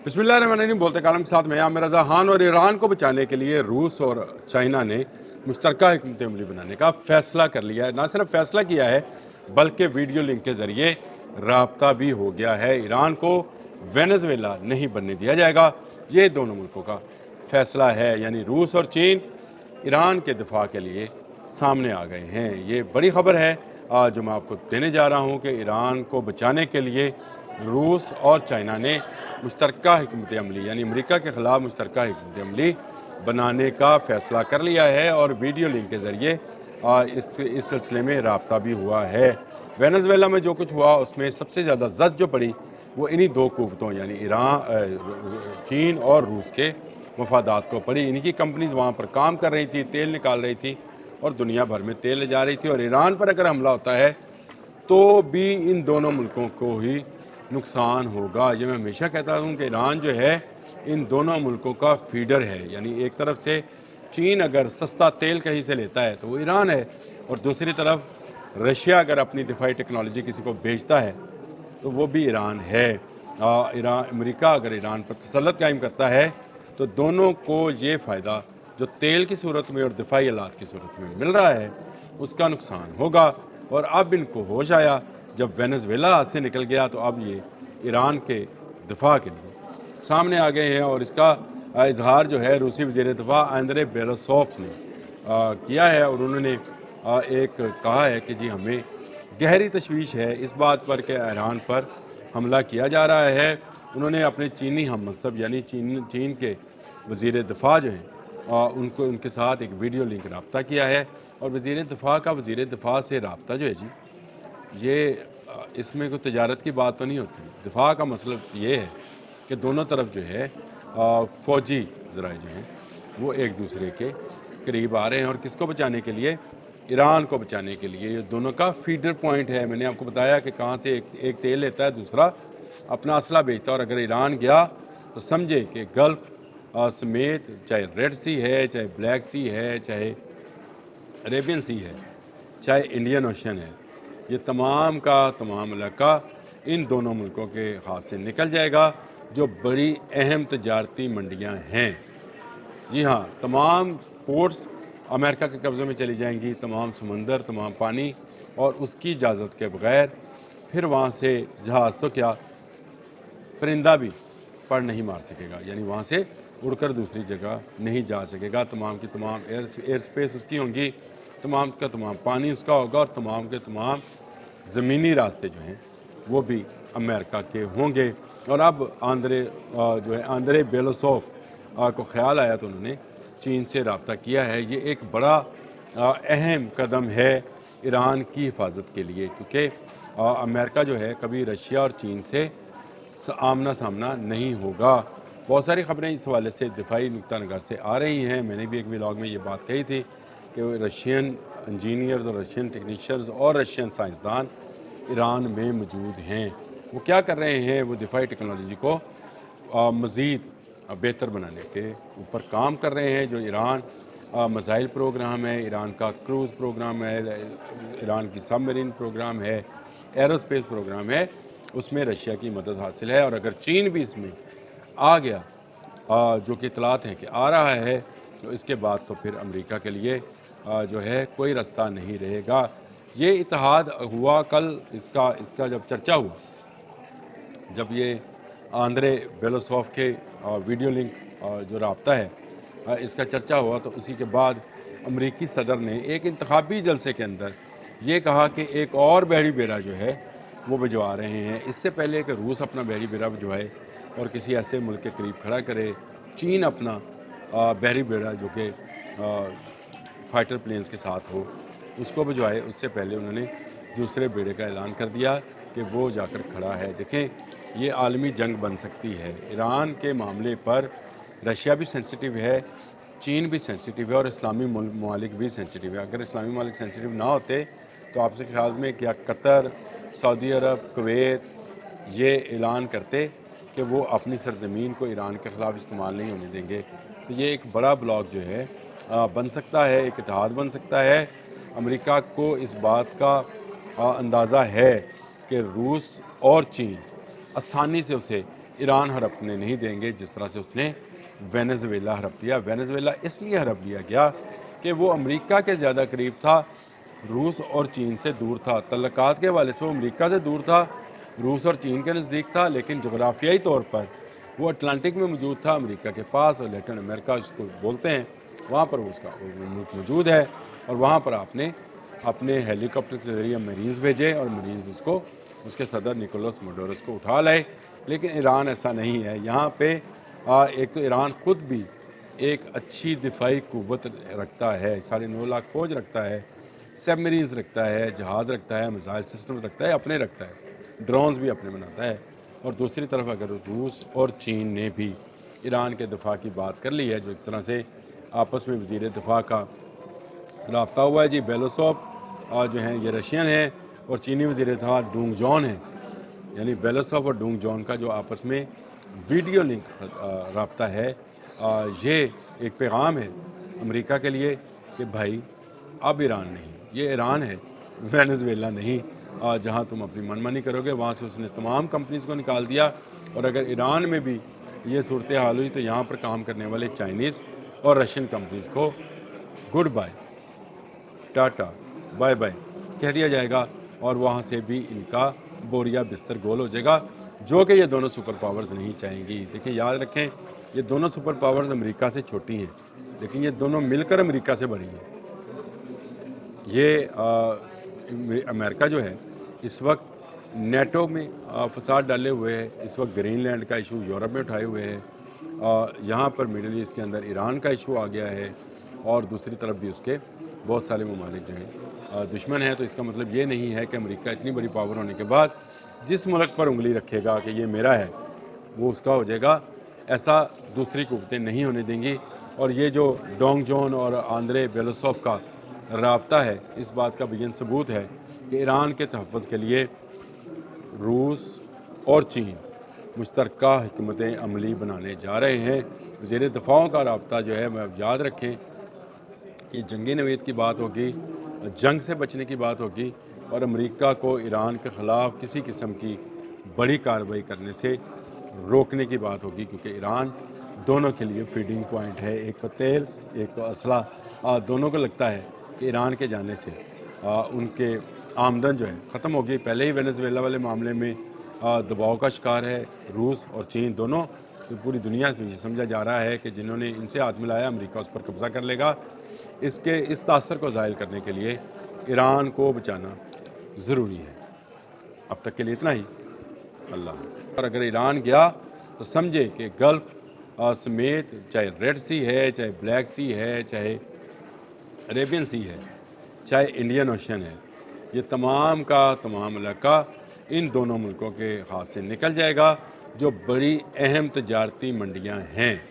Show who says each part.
Speaker 1: बिस्मिल्लाहिर्रहमानिर्रहीम। बोलते कालम के साथ मैं आमिर रज़ा खान। और ईरान को बचाने के लिए रूस और चाइना ने मुश्तरका हिकमत अमली बनाने का फ़ैसला कर लिया है। ना सिर्फ फ़ैसला किया है बल्कि वीडियो लिंक के ज़रिए राब्ता भी हो गया है। ईरान को वेनेज़ुएला नहीं बनने दिया जाएगा, ये दोनों मुल्कों का फ़ैसला है। यानी रूस और चीन ईरान के दिफा के लिए सामने आ गए हैं। ये बड़ी ख़बर है जो मैं आपको देने जा रहा हूँ कि ईरान को बचाने के लिए रूस और चाइना ने मुश्तरका हिकमत अमली यानी अमरीका के ख़िलाफ़ मुश्तरका हिकमत अमली बनाने का फ़ैसला कर लिया है और वीडियो लिंक के ज़रिए इस सिलसिले में राब्ता भी हुआ है। वेनेज़ुएला में जो कुछ हुआ उसमें सबसे ज़्यादा जद जो पड़ी वो इन्हीं दो कुव्वतों यानी चीन और रूस के मफादात को पड़ी। इनकी कंपनीज वहाँ पर काम कर रही थी, तेल निकाल रही थी और दुनिया भर में तेल ले जा रही थी। और ईरान पर अगर हमला होता है तो भी इन दोनों मुल्कों को ही नुकसान होगा। ये मैं हमेशा कहता हूँ कि ईरान जो है इन दोनों मुल्कों का फीडर है। यानी एक तरफ से चीन अगर सस्ता तेल कहीं से लेता है तो वो ईरान है, और दूसरी तरफ रशिया अगर अपनी दिफाई टेक्नोलॉजी किसी को बेचता है तो वो भी ईरान है। अमेरिका अगर ईरान पर तसल्लुत कायम करता है तो दोनों को ये फ़ायदा जो तेल की सूरत में और दिफाई आलात की सूरत में मिल रहा है उसका नुकसान होगा। और अब इनको होश आया जब वेनेज़ुएला हाथ से निकल गया तो अब ये ईरान के दिफा के लिए सामने आ गए हैं। और इसका इजहार जो है रूसी वज़ीर दिफा आंद्रे बेलोसोफ ने किया है। और उन्होंने एक कहा है कि जी हमें गहरी तशवीश है इस बात पर कि ईरान पर हमला किया जा रहा है। उन्होंने अपने चीनी हम मनसब यानी चीन के वज़ीर दिफा जो हैं उनको उनके साथ एक वीडियो लिंक रब्ता किया है। और वज़ीर दिफा का वज़ीर दिफा से रब्ता जो है जी ये इसमें कोई तजारत की बात तो नहीं होती। दिफा का मतलब ये है कि दोनों तरफ जो है फ़ौजी ज़राए जो हैं वो एक दूसरे के करीब आ रहे हैं। और किसको बचाने के लिए? ईरान को बचाने के लिए। ये दोनों का फीडर पॉइंट है। मैंने आपको बताया कि कहाँ से एक तेल लेता है, दूसरा अपना असला बेचता है। और अगर ईरान गया तो समझे कि गल्फ़ समेत चाहे रेड सी है, चाहे ब्लैक सी है, चाहे अरेबियन सी है, चाहे इंडियन ओशन है, ये तमाम का तमाम इलाका इन दोनों मुल्कों के हाथ से निकल जाएगा जो बड़ी अहम तजारती मंडियां हैं। जी हाँ, तमाम पोर्ट्स अमेरिका के कब्ज़े में चली जाएंगी, तमाम समंदर, तमाम पानी, और उसकी इजाज़त के बग़ैर फिर वहाँ से जहाज़ तो क्या परिंदा भी पर नहीं मार सकेगा। यानी वहाँ से उड़कर दूसरी जगह नहीं जा सकेगा। तमाम की तमाम एयर स्पेस उसकी होंगी, तमाम का तमाम पानी उसका होगा, और तमाम के तमाम ज़मीनी रास्ते जो हैं वो भी अमेरिका के होंगे। और अब आंद्रे बेलोसोफ को ख्याल आया तो उन्होंने चीन से रब्ता किया है। ये एक बड़ा अहम कदम है ईरान की हिफाजत के लिए, क्योंकि अमेरिका जो है कभी रशिया और चीन से आमना सामना नहीं होगा। बहुत सारी ख़बरें इस हवाले से दिफाई नुक्ता नगर से आ रही हैं। मैंने भी एक व्लॉग में ये बात कही थी कि रशियन इंजीनियर्स और रशियन टेक्नीशियंस और रशियन साइंसदान ईरान में मौजूद हैं। वो क्या कर रहे हैं? वो दिफाई टेक्नोलॉजी को मज़ीद बेहतर बनाने के ऊपर काम कर रहे हैं। जो ईरान मिसाइल प्रोग्राम है, ईरान का क्रूज़ प्रोग्राम है, ईरान की सबमरीन प्रोग्राम है, एरोस्पेस प्रोग्राम है, उसमें रशिया की मदद हासिल है। और अगर चीन भी इसमें आ गया, जो कि इतलात हैं कि आ रहा है, तो इसके बाद तो फिर अमेरिका के लिए जो है कोई रास्ता नहीं रहेगा। ये इत्तेहाद हुआ कल, इसका जब चर्चा हुआ, जब ये आंद्रे बेलोसोफ के वीडियो लिंक जो राब्ता है इसका चर्चा हुआ, तो उसी के बाद अमरीकी सदर ने एक इंतखाबी जलसे के अंदर ये कहा कि एक और बहरी बेड़ा जो है वो भिजवा रहे हैं। इससे पहले कि रूस अपना बहरी बेड़ा भिजवाए और किसी ऐसे मुल्क के करीब खड़ा करे, चीन अपना बहरी बेड़ा जो कि फाइटर प्लेन्स के साथ हो उसको भिजवाए, उससे पहले उन्होंने दूसरे बेड़े का ऐलान कर दिया कि वो जाकर खड़ा है। देखें, ये आलमी जंग बन सकती है। ईरान के मामले पर रशिया भी सेंसिटिव है, चीन भी सेंसिटिव है, और इस्लामी ममालिक भी सेंसिटिव है। अगर इस्लामी ममालिक सेंसिटिव ना होते तो आपसे ख्याल में क्या कतर, सऊदी अरब, कुवैत ये ऐलान करते कि वो अपनी सरजमीन को ईरान के ख़िलाफ़ इस्तेमाल नहीं होने देंगे। तो ये एक बड़ा ब्लॉक जो है बन सकता है, एक इत्तेहाद बन सकता है। अमेरिका को इस बात का अंदाज़ा है कि रूस और चीन आसानी से उसे ایران ہڑپنے نہیں دیں گے جس طرح سے اس نے وینزویلا ہڑپ دیا۔ وینزویلا اس لیے ہڑپ دیا گیا کہ وہ امریکہ کے زیادہ قریب تھا، روس اور چین سے دور تھا۔ تعلقات کے حوالے سے وہ امریکہ سے دور تھا، روس اور چین کے نزدیک تھا، لیکن جغرافیائی طور پر وہ اٹلانٹک میں موجود تھا، امریکہ کے پاس، اور لیٹن امریکہ اس کو بولتے ہیں، وہاں پر اس کا ملک موجود ہے، اور وہاں پر آپ نے اپنے ہیلی کاپٹر کے ذریعے مریض بھیجے، اور مریض اس کو اس کے صدر نکولس مڈورس کو اٹھا لائے۔ لیکن ایران ایسا نہیں ہے۔ یہاں پہ ایک تو ایران خود بھی ایک اچھی دفاعی قوت رکھتا ہے، 9.5 لاکھ فوج رکھتا ہے، سب مریض رکھتا ہے، جہاز رکھتا ہے، میزائل سسٹم رکھتا ہے، اپنے رکھتا ہے، ڈرونز بھی اپنے بناتا ہے۔ اور دوسری طرف اگر روس اور چین نے بھی ایران کے دفاع کی بات کر لی ہے، جو اس طرح سے آپس میں وزیر دفاع کا رابطہ ہوا ہے جی، بیلوسوف جو ہیں یہ رشین ہیں، اور چینی وزیر دفاع ڈونگ جون ہیں، یعنی بیلوسوف اور ڈونگ جون کا جو آپس میں ویڈیو لنک رابطہ ہے، یہ ایک پیغام ہے امریکہ کے لیے کہ بھائی اب ایران نہیں، یہ ایران ہے، وینزویلا نہیں، جہاں تم اپنی من مانی کرو گے۔ وہاں سے اس نے تمام کمپنیز کو نکال دیا، اور اگر ایران میں بھی یہ صورتحال ہوئی تو یہاں پر کام کرنے والے چائنیز اور رشین کمپنیز کو goodbye, tata, bye bye کہہ دیا جائے گا، اور وہاں سے بھی ان کا بوریا بستر گول ہو جائے گا، جو کہ یہ دونوں سپر پاورز نہیں چاہیں گی۔ دیکھیں، یاد رکھیں، یہ دونوں سپر پاورز امریکہ سے چھوٹی ہیں، لیکن یہ دونوں مل کر امریکہ سے بڑی ہیں۔ یہ امریکہ جو ہے اس وقت نیٹو میں فساد ڈالے ہوئے ہے، اس وقت گرین لینڈ کا ایشو یورپ میں اٹھائے ہوئے ہے، یہاں پر مڈل ایسٹ کے اندر ایران کا ایشو آ گیا ہے، اور دوسری طرف بھی اس کے بہت سارے ممالک جو ہیں دشمن ہیں۔ تو اس کا مطلب یہ نہیں ہے کہ امریکہ اتنی بڑی پاور ہونے کے بعد جس ملک پر انگلی رکھے گا کہ یہ میرا ہے وہ اس کا ہو جائے گا، ایسا دوسری قوتیں نہیں ہونے دیں گی۔ اور یہ جو ڈونگ جون اور آندرے بیلوسوف کا رابطہ ہے، اس بات کا بین ثبوت ہے کہ ایران کے تحفظ کے لیے روس اور چین مشترکہ حکمت عملی بنانے جا رہے ہیں۔ وزیر دفاع کا رابطہ جو ہے، میں یاد رکھیں کہ جنگی نوید کی بات ہوگی، جنگ سے بچنے کی بات ہوگی، اور امریکہ کو ایران کے خلاف کسی قسم کی بڑی کارروائی کرنے سے روکنے کی بات ہوگی، کیونکہ ایران دونوں کے لیے فیڈنگ پوائنٹ ہے، ایک کو تیل، ایک کو اسلحہ، دونوں کو لگتا ہے کہ ایران کے جانے سے ان کے آمدن جو ہے ختم ہوگی۔ پہلے ہی وینزویلا والے معاملے میں دباؤ کا شکار ہے روس اور چین دونوں، تو پوری دنیا میں یہ سمجھا جا رہا ہے کہ جنہوں نے ان سے ہاتھ ملایا امریکہ اس پر قبضہ کر لے گا۔ اس تاثر کو ظاہر کرنے کے لیے ایران کو بچانا ضروری ہے۔ اب تک کے لیے اتنا ہی، اللہ حافظ۔ اور اگر ایران گیا تو سمجھے کہ گلف سمیت، چاہے ریڈ سی ہے، چاہے بلیک سی ہے، چاہے عریبین سی ہے، چاہے انڈین اوشن ہے، یہ تمام کا تمام علاقہ ان دونوں ملکوں کے ہاتھ سے نکل جائے گا، جو بڑی اہم تجارتی منڈیاں ہیں۔